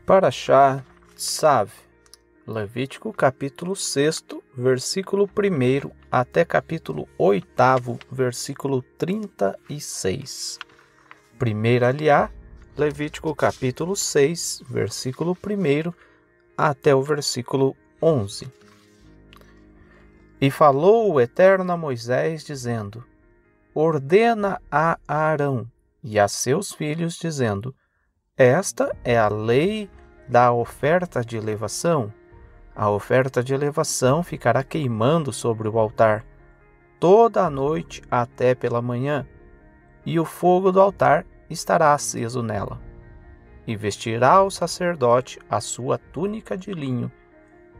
Parashá Tzav, Levítico capítulo 6, versículo 1 até capítulo 8, versículo 36. Primeira aliá, Levítico capítulo 6, versículo 1 até o versículo 11. E falou o Eterno a Moisés, dizendo: Ordena a Arão e a seus filhos, dizendo: Esta é a lei da oferta de elevação. A oferta de elevação ficará queimando sobre o altar toda a noite até pela manhã, e o fogo do altar estará aceso nela. E vestirá o sacerdote a sua túnica de linho,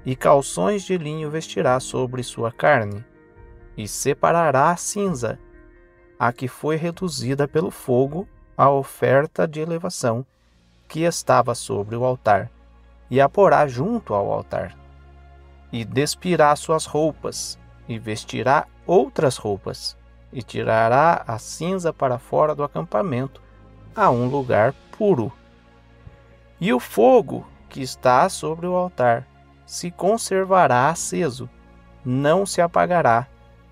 e calções de linho vestirá sobre sua carne, e separará a cinza, a que foi reduzida pelo fogo, a oferta de elevação, que estava sobre o altar, e a porá junto ao altar. E despirá suas roupas, e vestirá outras roupas, e tirará a cinza para fora do acampamento, a um lugar puro. E o fogo que está sobre o altar se conservará aceso, não se apagará,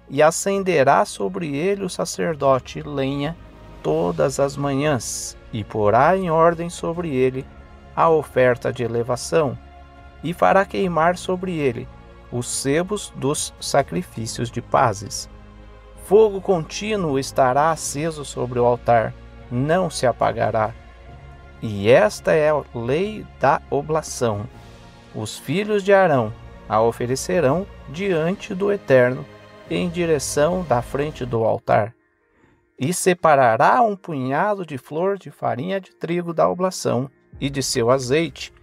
e acenderá sobre ele o sacerdote lenha todas as manhãs, e porá em ordem sobre ele a oferta de elevação, e fará queimar sobre ele os sebos dos sacrifícios de pazes. Fogo contínuo estará aceso sobre o altar, não se apagará. E esta é a lei da oblação. Os filhos de Arão a oferecerão diante do Eterno, em direção da frente do altar. E separará um punhado de flor de farinha de trigo da oblação e de seu azeite,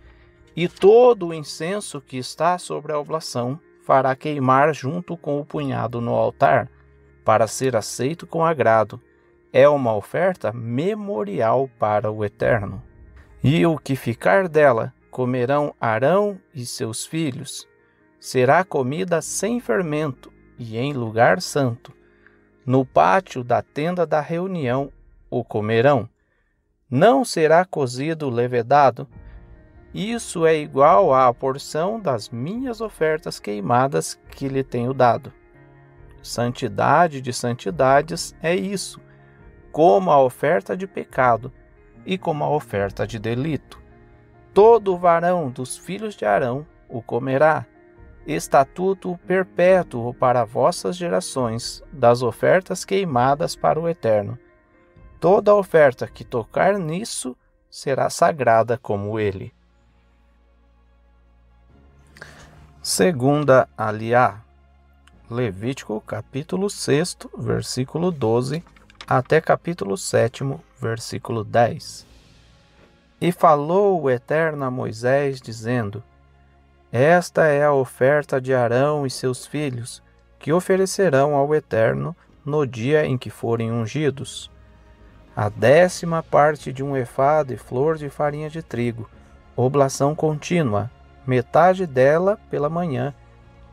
e todo o incenso que está sobre a oblação fará queimar junto com o punhado no altar, para ser aceito com agrado. É uma oferta memorial para o Eterno. E o que ficar dela comerão Arão e seus filhos. Será comida sem fermento e em lugar santo. No pátio da tenda da reunião o comerão. Não será cozido levedado. Isso é igual à porção das minhas ofertas queimadas que lhe tenho dado. Santidade de santidades é isso, como a oferta de pecado e como a oferta de delito. Todo varão dos filhos de Arão o comerá. Estatuto perpétuo para vossas gerações, das ofertas queimadas para o Eterno. Toda oferta que tocar nisso será sagrada como ele. Segunda aliá, Levítico capítulo 6, versículo 12, até capítulo 7, versículo 10. E falou o Eterno a Moisés, dizendo: Esta é a oferta de Arão e seus filhos, que oferecerão ao Eterno no dia em que forem ungidos. A 10ª parte de um efá de flor de farinha de trigo, oblação contínua, metade dela pela manhã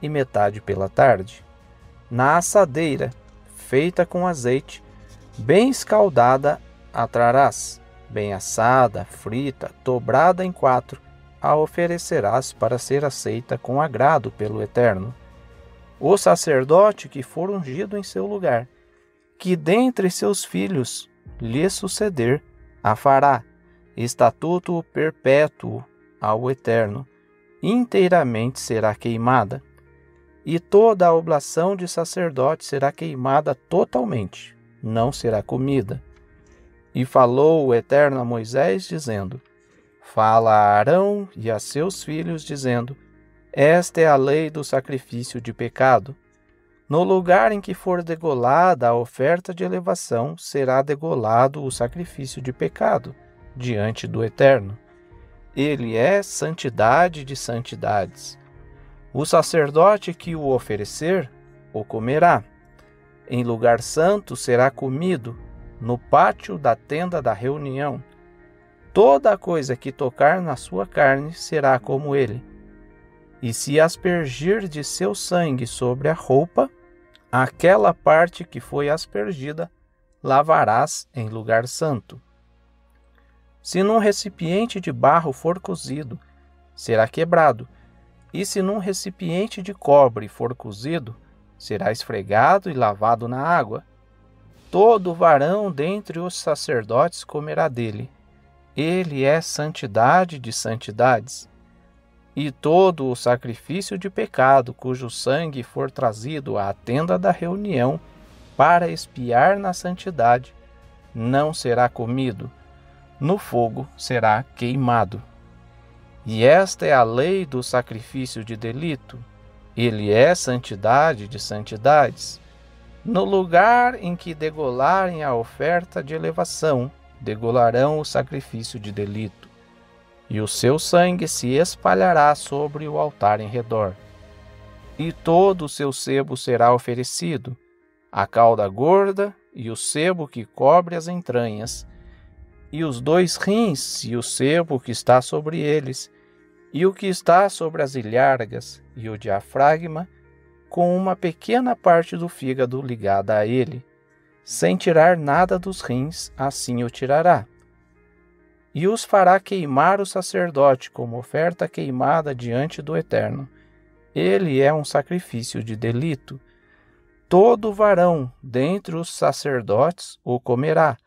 e metade pela tarde. Na assadeira, feita com azeite, bem escaldada, a trarás, bem assada, frita, dobrada em 4, a oferecerás para ser aceita com agrado pelo Eterno. O sacerdote que for ungido em seu lugar, que dentre seus filhos lhe suceder, a fará, estatuto perpétuo ao Eterno, inteiramente será queimada, e toda a oblação de sacerdote será queimada totalmente, não será comida. E falou o Eterno a Moisés, dizendo: Fala a Arão e a seus filhos, dizendo: Esta é a lei do sacrifício de pecado. No lugar em que for degolada a oferta de elevação, será degolado o sacrifício de pecado, diante do Eterno. Ele é santidade de santidades. O sacerdote que o oferecer, o comerá. Em lugar santo será comido, no pátio da tenda da reunião. Toda a coisa que tocar na sua carne será como ele. E se aspergir de seu sangue sobre a roupa, aquela parte que foi aspergida, lavarás em lugar santo. Se num recipiente de barro for cozido, será quebrado, e se num recipiente de cobre for cozido, será esfregado e lavado na água. Todo varão dentre os sacerdotes comerá dele. Ele é santidade de santidades. E todo o sacrifício de pecado, cujo sangue for trazido à tenda da reunião para expiar na santidade, não será comido, no fogo será queimado. E esta é a lei do sacrifício de delito. Ele é santidade de santidades. No lugar em que degolarem a oferta de elevação, degolarão o sacrifício de delito, e o seu sangue se espalhará sobre o altar em redor. E todo o seu sebo será oferecido, a cauda gorda e o sebo que cobre as entranhas, e os 2 rins e o sebo que está sobre eles, e o que está sobre as ilhargas, e o diafragma, com uma pequena parte do fígado ligada a ele, sem tirar nada dos rins, assim o tirará. E os fará queimar o sacerdote como oferta queimada diante do Eterno. Ele é um sacrifício de delito. Todo varão dentre os sacerdotes o comerá.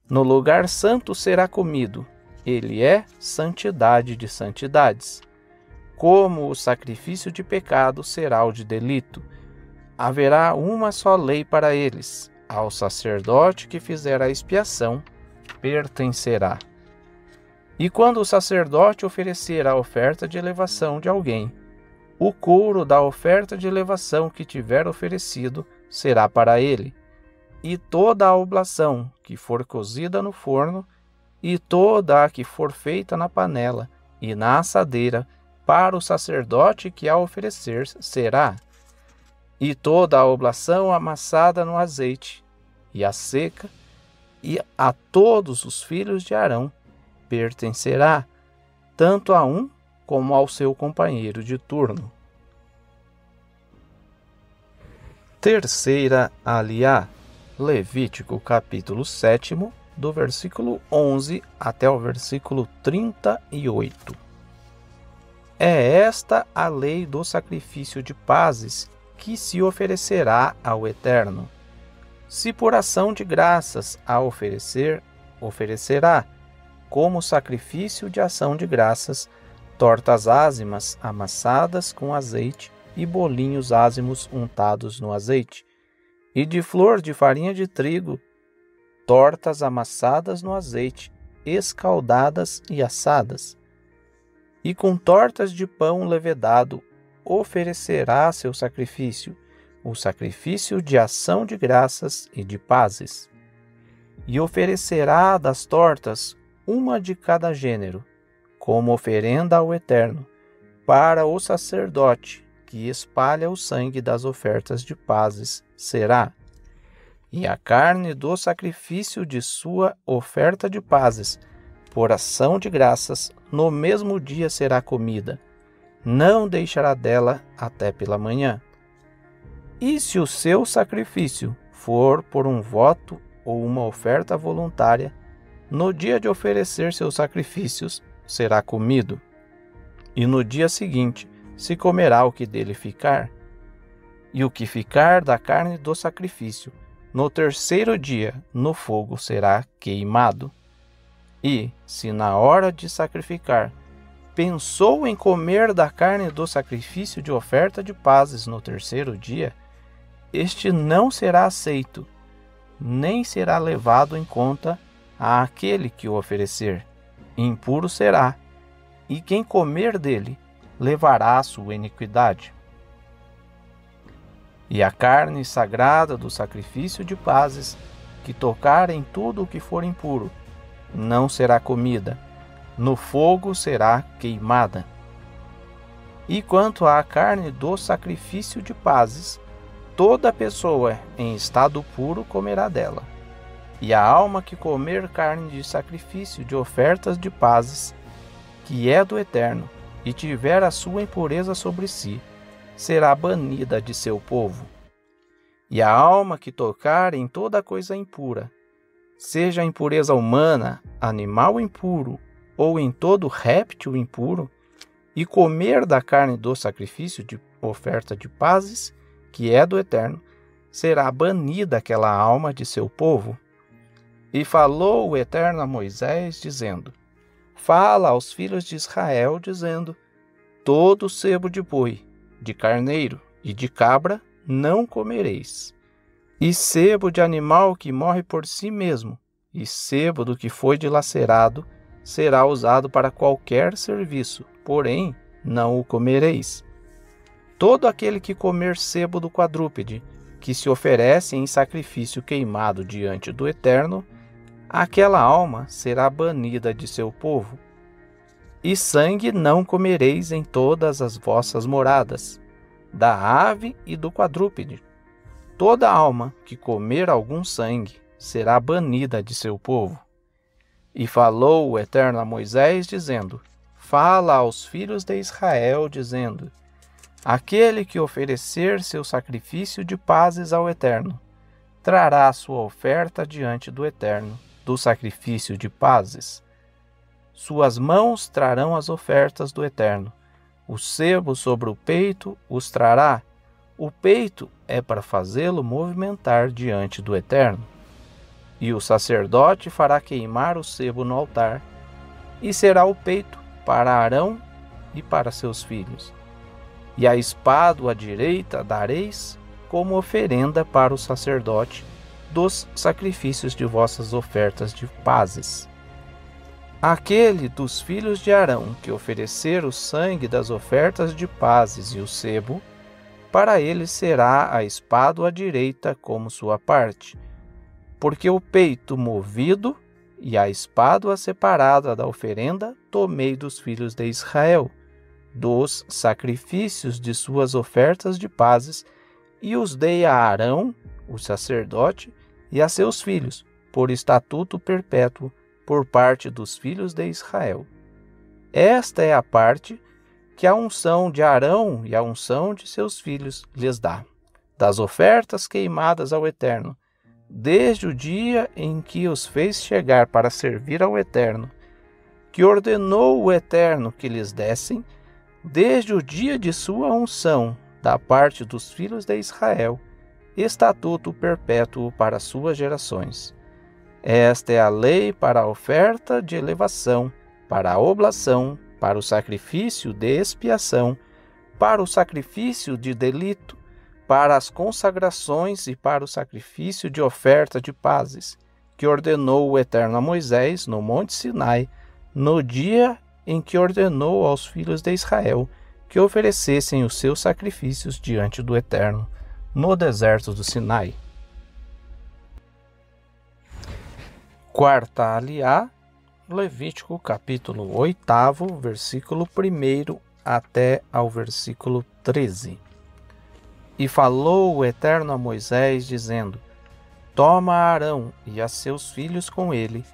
No lugar santo será comido. Ele é santidade de santidades. Como o sacrifício de pecado será o de delito. Haverá uma só lei para eles. Ao sacerdote que fizer a expiação, pertencerá. E quando o sacerdote oferecer a oferta de elevação de alguém, o couro da oferta de elevação que tiver oferecido será para ele, e toda a oblação que for cozida no forno, e toda a que for feita na panela e na assadeira, para o sacerdote que a oferecer será, e toda a oblação amassada no azeite, e a seca, e a todos os filhos de Arão pertencerá, tanto a um como ao seu companheiro de turno. Terceira aliá, Levítico capítulo 7, do versículo 11 até o versículo 38. É esta a lei do sacrifício de pazes que se oferecerá ao Eterno. Se por ação de graças a oferecer, oferecerá, como sacrifício de ação de graças, tortas ázimas amassadas com azeite e bolinhos ázimos untados no azeite, e de flor de farinha de trigo, tortas amassadas no azeite, escaldadas e assadas. E com tortas de pão levedado oferecerá seu sacrifício, o sacrifício de ação de graças e de pazes. E oferecerá das tortas uma de cada gênero, como oferenda ao Eterno, para o sacerdote que espalha o sangue das ofertas de pazes será. E a carne do sacrifício de sua oferta de pazes, por ação de graças, no mesmo dia será comida, não deixará dela até pela manhã. E se o seu sacrifício for por um voto ou uma oferta voluntária, no dia de oferecer seus sacrifícios, será comido. E no dia seguinte se comerá o que dele ficar. E o que ficar da carne do sacrifício, no terceiro dia, no fogo será queimado. E, se na hora de sacrificar, pensou em comer da carne do sacrifício de oferta de pazes no terceiro dia, este não será aceito, nem será levado em conta àquele que o oferecer. Impuro será, e quem comer dele levará a sua iniquidade. E a carne sagrada do sacrifício de pazes, que tocar em tudo o que for impuro, não será comida, no fogo será queimada. E quanto à carne do sacrifício de pazes, toda pessoa em estado puro comerá dela. E a alma que comer carne de sacrifício de ofertas de pazes, que é do Eterno, e tiver a sua impureza sobre si, será banida de seu povo. E a alma que tocar em toda coisa impura, seja impureza humana, animal impuro, ou em todo réptil impuro, e comer da carne do sacrifício de oferta de pazes, que é do Eterno, será banida aquela alma de seu povo. E falou o Eterno a Moisés, dizendo: Fala aos filhos de Israel, dizendo: Todo sebo de boi, de carneiro e de cabra não comereis. E sebo de animal que morre por si mesmo, e sebo do que foi dilacerado, será usado para qualquer serviço, porém não o comereis. Todo aquele que comer sebo do quadrúpede, que se oferece em sacrifício queimado diante do Eterno, aquela alma será banida de seu povo. E sangue não comereis em todas as vossas moradas, da ave e do quadrúpede. Toda alma que comer algum sangue será banida de seu povo. E falou o Eterno a Moisés, dizendo: Fala aos filhos de Israel, dizendo: Aquele que oferecer seu sacrifício de pazes ao Eterno, trará a sua oferta diante do Eterno, do sacrifício de pazes. Suas mãos trarão as ofertas do Eterno. O sebo sobre o peito os trará. O peito é para fazê-lo movimentar diante do Eterno. E o sacerdote fará queimar o sebo no altar, e será o peito para Arão e para seus filhos. E a espada à direita dareis como oferenda para o sacerdote dos sacrifícios de vossas ofertas de pazes. Aquele dos filhos de Arão que oferecer o sangue das ofertas de pazes e o sebo, para ele será a espada à direita como sua parte, porque o peito movido e a espada separada da oferenda tomei dos filhos de Israel, dos sacrifícios de suas ofertas de pazes, e os dei a Arão, o sacerdote, e a seus filhos, por estatuto perpétuo, por parte dos filhos de Israel. Esta é a parte que a unção de Arão e a unção de seus filhos lhes dá, das ofertas queimadas ao Eterno, desde o dia em que os fez chegar para servir ao Eterno, que ordenou o Eterno que lhes dessem, desde o dia de sua unção, da parte dos filhos de Israel, estatuto perpétuo para suas gerações. Esta é a lei para a oferta de elevação, para a oblação, para o sacrifício de expiação, para o sacrifício de delito, para as consagrações e para o sacrifício de oferta de pazes, que ordenou o Eterno a Moisés no Monte Sinai, no dia em que ordenou aos filhos de Israel que oferecessem os seus sacrifícios diante do Eterno, no deserto do Sinai. Quarta aliá, Levítico capítulo 8, versículo 1 até ao versículo 13. E falou o Eterno a Moisés, dizendo: Toma Arão e a seus filhos com ele,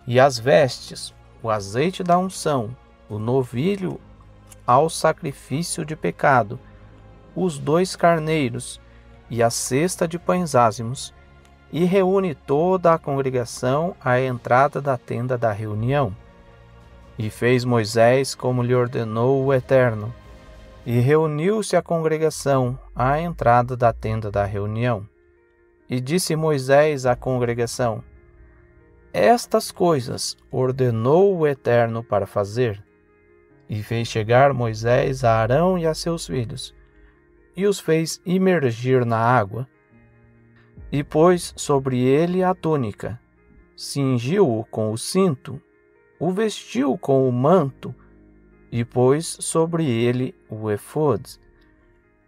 e as vestes, o azeite da unção, o novilho ao sacrifício de pecado, os 2 carneiros e a cesta de pães ázimos, e reúne toda a congregação à entrada da tenda da reunião. E fez Moisés como lhe ordenou o Eterno, e reuniu-se a congregação à entrada da tenda da reunião. E disse Moisés à congregação: Estas coisas ordenou o Eterno para fazer. E fez chegar Moisés a Arão e a seus filhos, e os fez imergir na água, e pôs sobre ele a túnica, cingiu-o com o cinto, o vestiu com o manto, e pôs sobre ele o efode,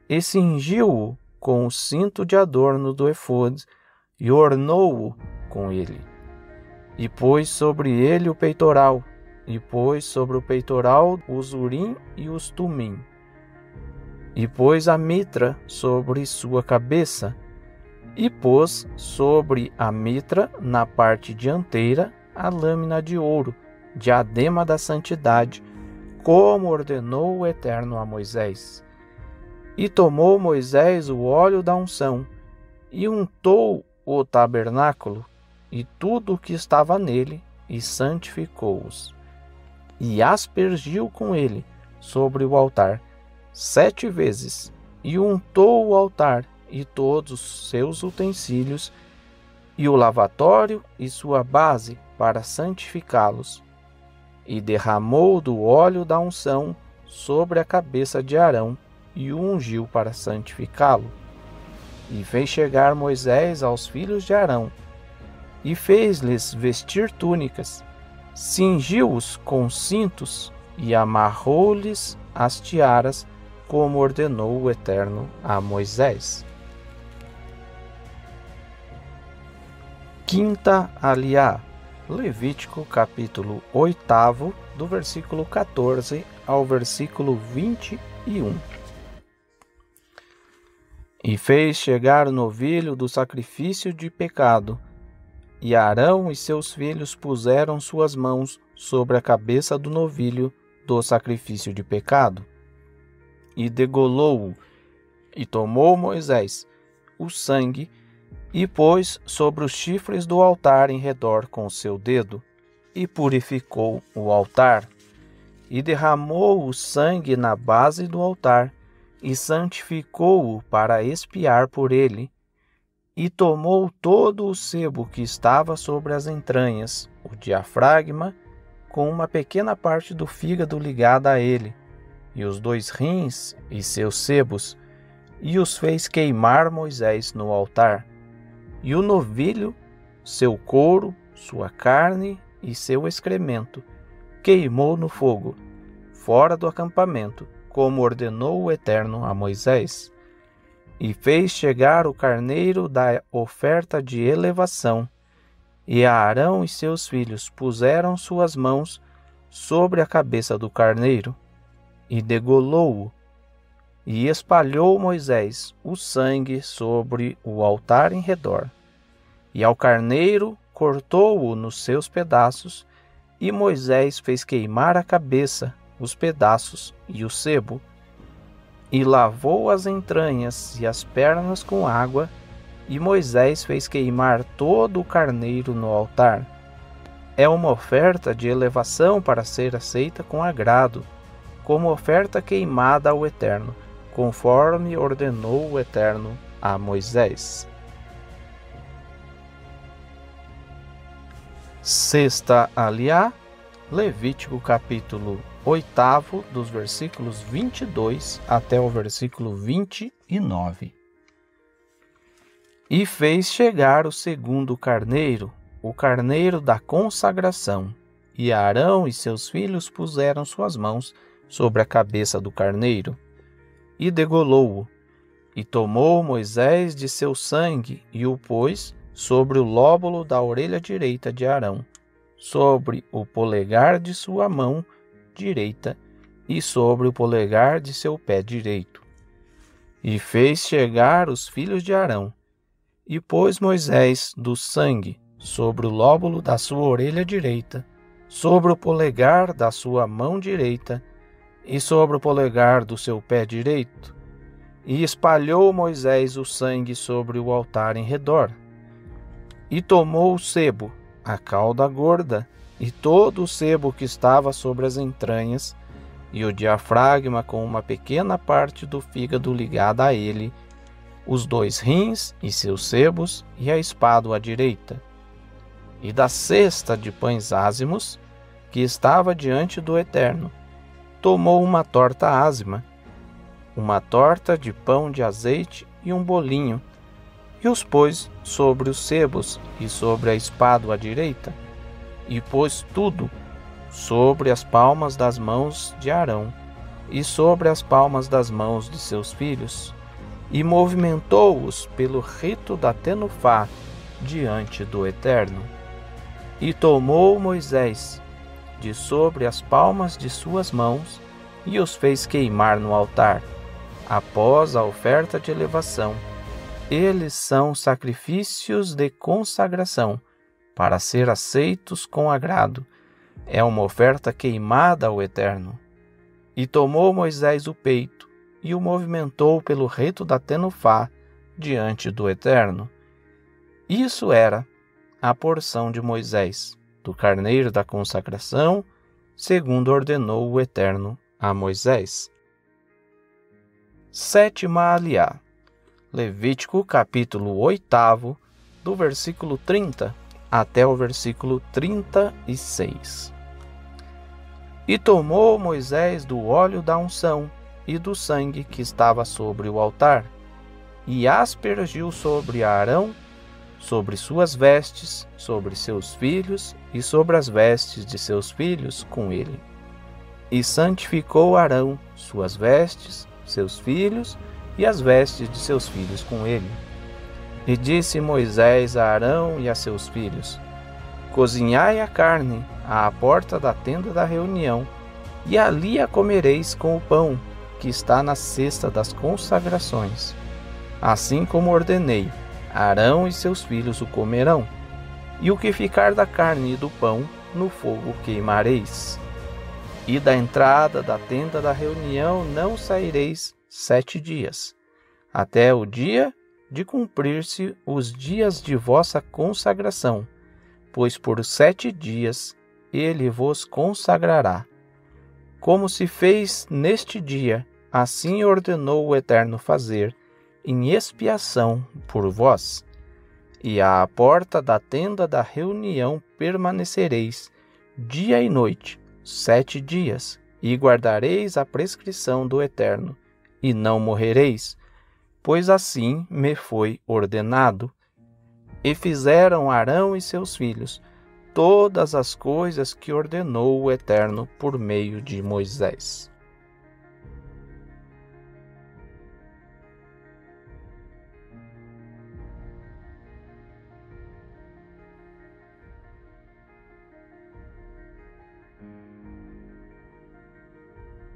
e cingiu-o com o cinto de adorno do efode, e ornou-o com ele. E pôs sobre ele o peitoral, e pôs sobre o peitoral os urim e os tumim. E pôs a mitra sobre sua cabeça, e pôs sobre a mitra, na parte dianteira, a lâmina de ouro, diadema da santidade, como ordenou o Eterno a Moisés. E tomou Moisés o óleo da unção, e untou o tabernáculo, e tudo o que estava nele, e santificou-os. E aspergiu com ele sobre o altar 7 vezes, e untou o altar e todos os seus utensílios, e o lavatório e sua base, para santificá-los. E derramou do óleo da unção sobre a cabeça de Arão, e o ungiu para santificá-lo. E fez chegar Moisés aos filhos de Arão, e fez-lhes vestir túnicas, cingiu-os com cintos, e amarrou-lhes as tiaras, como ordenou o Eterno a Moisés. Quinta aliá, Levítico capítulo 8, do versículo 14 ao versículo 21. E fez chegar o novilho do sacrifício de pecado, e Arão e seus filhos puseram suas mãos sobre a cabeça do novilho do sacrifício de pecado, e degolou-o, e tomou Moisés o sangue, e pôs sobre os chifres do altar em redor com o seu dedo, e purificou o altar, e derramou o sangue na base do altar, e santificou-o para expiar por ele, e tomou todo o sebo que estava sobre as entranhas, o diafragma, com uma pequena parte do fígado ligada a ele, e os 2 rins e seus sebos, e os fez queimar Moisés no altar. E o novilho, seu couro, sua carne e seu excremento, queimou no fogo, fora do acampamento, como ordenou o Eterno a Moisés. E fez chegar o carneiro da oferta de elevação, e Arão e seus filhos puseram suas mãos sobre a cabeça do carneiro, e degolou-o, e espalhou Moisés o sangue sobre o altar em redor. E ao carneiro cortou-o nos seus pedaços, e Moisés fez queimar a cabeça, os pedaços e o sebo, e lavou as entranhas e as pernas com água, e Moisés fez queimar todo o carneiro no altar. É uma oferta de elevação para ser aceita com agrado, como oferta queimada ao Eterno, conforme ordenou o Eterno a Moisés. Sexta aliá, Levítico capítulo 8, dos versículos 22 até o versículo 29. E fez chegar o segundo carneiro, o carneiro da consagração, e Arão e seus filhos puseram suas mãos sobre a cabeça do carneiro, e degolou-o, e tomou Moisés de seu sangue, e o pôs sobre o lóbulo da orelha direita de Arão, sobre o polegar de sua mão direita e sobre o polegar de seu pé direito. E fez chegar os filhos de Arão, e pôs Moisés do sangue sobre o lóbulo da sua orelha direita, sobre o polegar da sua mão direita e sobre o polegar do seu pé direito. E espalhou Moisés o sangue sobre o altar em redor. E tomou o sebo, a cauda gorda, e todo o sebo que estava sobre as entranhas, e o diafragma com uma pequena parte do fígado ligada a ele, os 2 rins e seus sebos, e a espádua à direita. E da cesta de pães ázimos, que estava diante do Eterno, tomou uma torta ázima, uma torta de pão de azeite e um bolinho, e os pôs sobre os sebos e sobre a espádua à direita, e pôs tudo sobre as palmas das mãos de Arão e sobre as palmas das mãos de seus filhos, e movimentou-os pelo rito da tenufá diante do Eterno. E tomou Moisés de sobre as palmas de suas mãos e os fez queimar no altar, após a oferta de elevação. Eles são sacrifícios de consagração, para ser aceitos com agrado. É uma oferta queimada ao Eterno. E tomou Moisés o peito, e o movimentou pelo rito da tenufá diante do Eterno. Isso era a porção de Moisés, do carneiro da consagração, segundo ordenou o Eterno a Moisés. Sétima aliá. Levítico capítulo 8, do versículo 30 até o versículo 36. E tomou Moisés do óleo da unção e do sangue que estava sobre o altar, e aspergiu sobre Arão, sobre suas vestes, sobre seus filhos e sobre as vestes de seus filhos com ele. E santificou Arão, suas vestes, seus filhos e as vestes de seus filhos com ele. E disse Moisés a Arão e a seus filhos: Cozinhai a carne à porta da tenda da reunião, e ali a comereis com o pão que está na cesta das consagrações. Assim como ordenei, Arão e seus filhos o comerão, e o que ficar da carne e do pão, no fogo queimareis. E da entrada da tenda da reunião não saireis 7 dias, até o dia de cumprir-se os dias de vossa consagração, pois por 7 dias ele vos consagrará. Como se fez neste dia, assim ordenou o Eterno fazer, em expiação por vós. E à porta da tenda da reunião permanecereis, dia e noite, 7 dias, e guardareis a prescrição do Eterno, e não morrereis, pois assim me foi ordenado. E fizeram Arão e seus filhos todas as coisas que ordenou o Eterno por meio de Moisés.